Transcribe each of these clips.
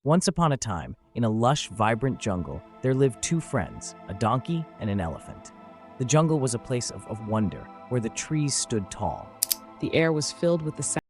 Once upon a time, in a lush, vibrant jungle, there lived two friends, a donkey and an elephant. The jungle was a place of wonder, where the trees stood tall. The air was filled with the sound.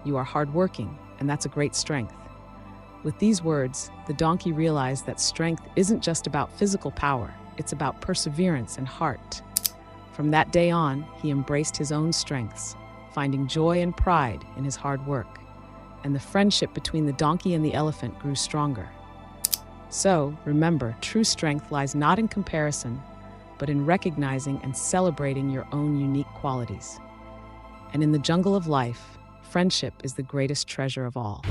You are hardworking, and that's a great strength. With these words, the donkey realized that strength isn't just about physical power, it's about perseverance and heart. From that day on, he embraced his own strengths, finding joy and pride in his hard work. And the friendship between the donkey and the elephant grew stronger. So, remember, true strength lies not in comparison, but in recognizing and celebrating your own unique qualities. And in the jungle of life, friendship is the greatest treasure of all.